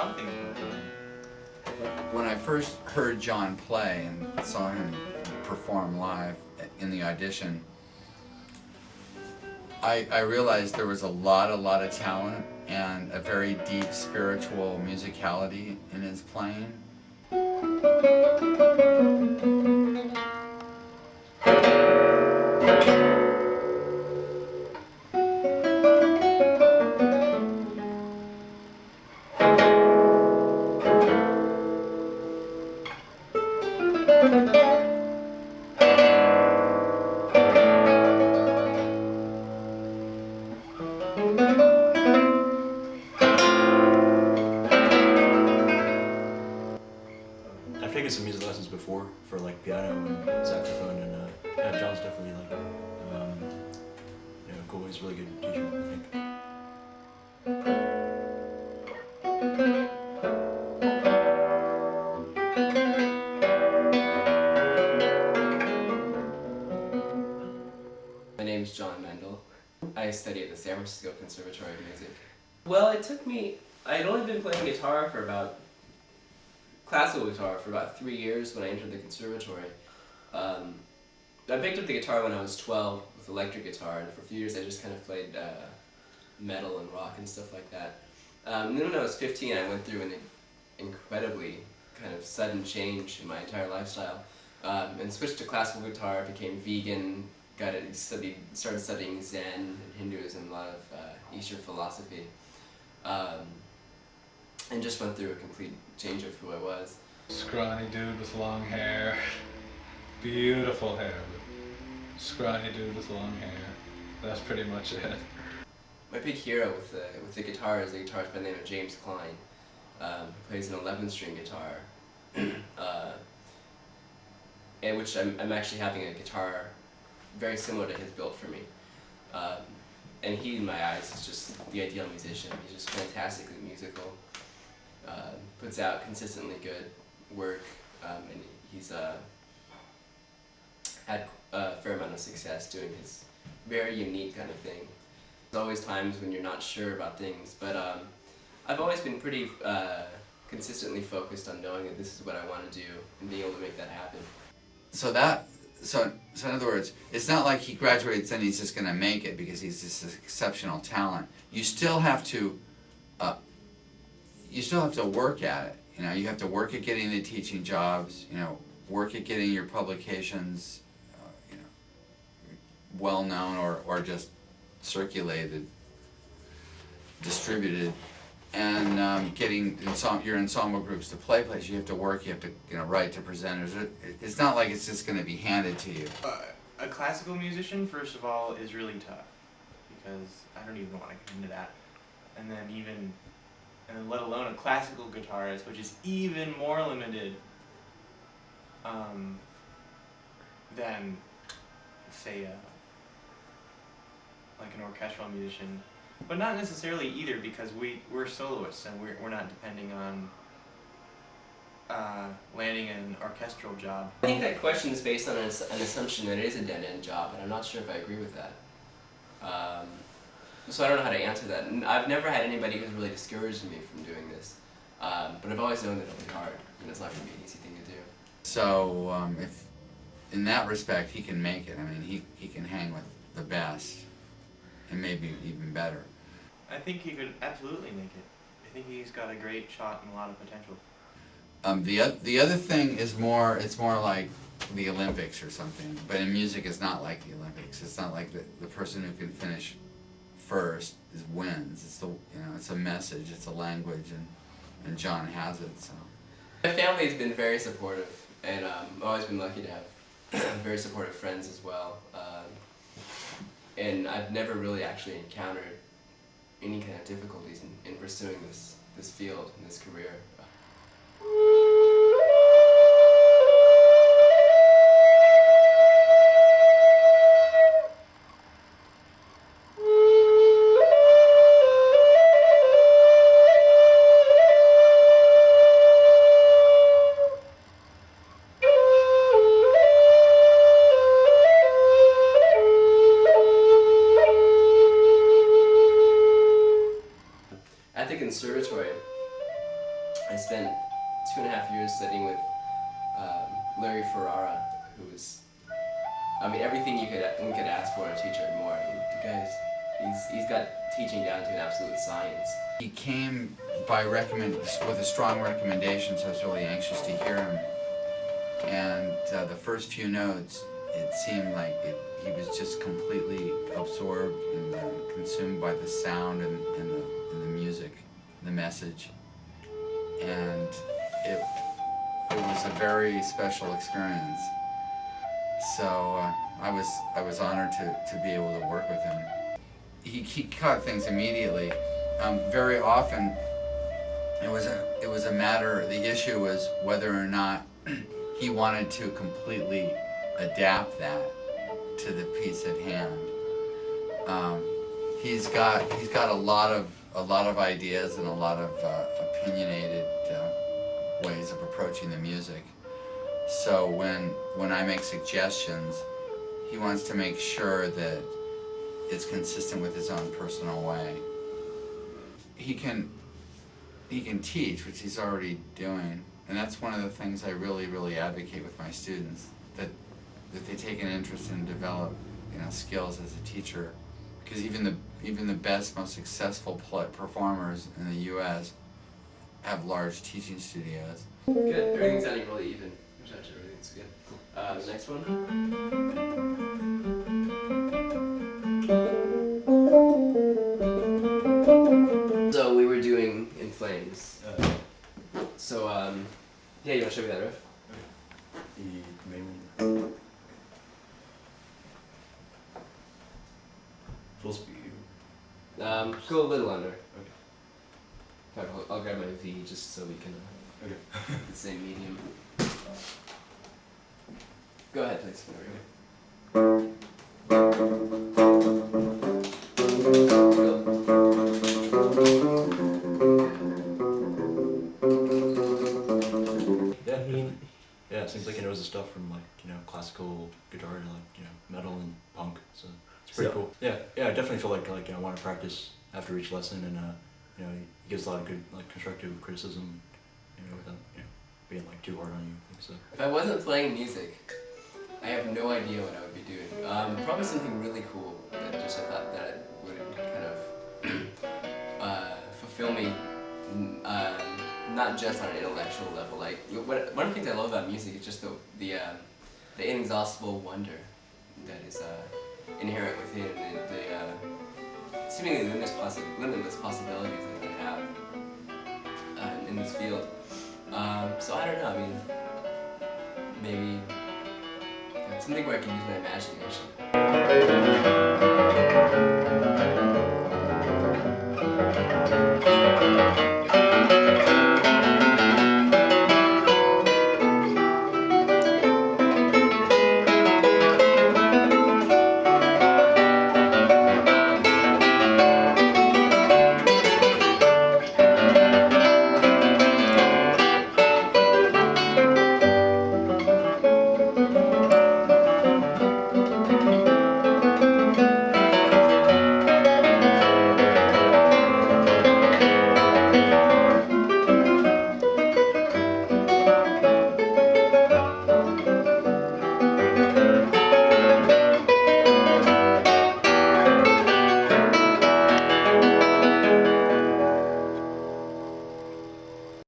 lot of things about that. When I first heard John play and saw him perform live in the audition, I realized there was a lot of talent and a very deep spiritual musicality in his playing. I've taken some music lessons before for like piano and saxophone, and yeah, John's definitely like cool. He's a really good teacher, I think. My name's John Mendel. I study at the San Francisco Conservatory of Music. Well, it took me, I'd only been playing guitar for about, classical guitar for about 3 years when I entered the conservatory. I picked up the guitar when I was 12 with electric guitar, and for a few years I just kind of played metal and rock and stuff like that. And then when I was 15 I went through an incredibly kind of sudden change in my entire lifestyle, and switched to classical guitar, became vegan, started studying Zen and Hinduism, a lot of Eastern philosophy, and just went through a complete change of who I was. Scrawny dude with long hair, beautiful hair, scrawny dude with long hair. That's pretty much it. My big hero with the guitar is a guitarist by the name of James Klein, who plays an 11-string guitar, and which I'm actually having a guitar very similar to his built for me. And he, in my eyes, is just the ideal musician. He's just fantastically musical, puts out consistently good work, and he's had a fair amount of success doing his very unique kind of thing. There's always times when you're not sure about things, but I've always been pretty consistently focused on knowing that this is what I want to do and being able to make that happen. So in other words, it's not like he graduates and he's just going to make it because he's this exceptional talent. You still have to work at it. You know, you have to work at getting the teaching jobs. You know, work at getting your publications, well known or just circulated, distributed, and getting your ensemble groups to play plays. You have to work. You have to write to presenters. It's not like it's just going to be handed to you. A classical musician, first of all, is really tough because I don't even want to get into that. And then let alone a classical guitarist, which is even more limited than, say, like an orchestral musician. But not necessarily either, because we're soloists and we're not depending on landing an orchestral job. I think that question is based on an assumption that it is a dead-end job, and I'm not sure if I agree with that. So I don't know how to answer that. And I've never had anybody who's really discouraged me from doing this, but I've always known that it'll be hard, and it's not going to be an easy thing to do. So if in that respect he can make it, I mean he can hang with the best, and maybe even better. I think he could absolutely make it. I think he's got a great shot and a lot of potential. The other thing is it's more like the Olympics or something, but in music it's not like the Olympics. It's not like the person who can finish first wins. It's a message, it's a language, and John has it. So my family has been very supportive, and I've always been lucky to have very supportive friends as well. And I've never really actually encountered any kind of difficulties in pursuing this field and this career. At the conservatory, Ferrara, who was, I mean, everything one could ask for in a teacher and more. I mean, the guy's, he's got teaching down to an absolute science. He came with a strong recommendation, so I was really anxious to hear him. And the first few notes, it seemed like he was just completely absorbed and consumed by the sound and the music, the message. And it was a very special experience. So I was honored to be able to work with him. He caught things immediately. Very often, it was a matter. The issue was whether or not he wanted to completely adapt that to the piece at hand. He's got a lot of ideas and a lot of opinionated ways of approaching the music. So when I make suggestions, he wants to make sure that it's consistent with his own personal way. He can teach, which he's already doing, and that's one of the things I really advocate with my students, that they take an interest and develop, skills as a teacher, because even the best, most successful performers in the U.S. have large teaching studios. Good. Everything's sounding really even. Everything's good. Cool. The next one. So we were doing In Flames. So yeah, you want to show me that riff? The main full speed. Go a little under. Okay. I'll grab my V just so we can Okay. the same medium. Go ahead, please. Yeah, it seems like he knows the stuff from classical guitar to metal and punk. So it's pretty cool. Yeah, I definitely feel like I want to practice after each lesson, and he gives a lot of good constructive criticism, without being too hard on you. So If I wasn't playing music, I have no idea what I would be doing. Probably something really cool that just I thought that would kind of fulfill me, not just on an intellectual level. Like one of the things I love about music is just the inexhaustible wonder that is inherent within the seemingly limitless possibilities that we have in this field. So I don't know. I mean, maybe it's something where I can use my imagination.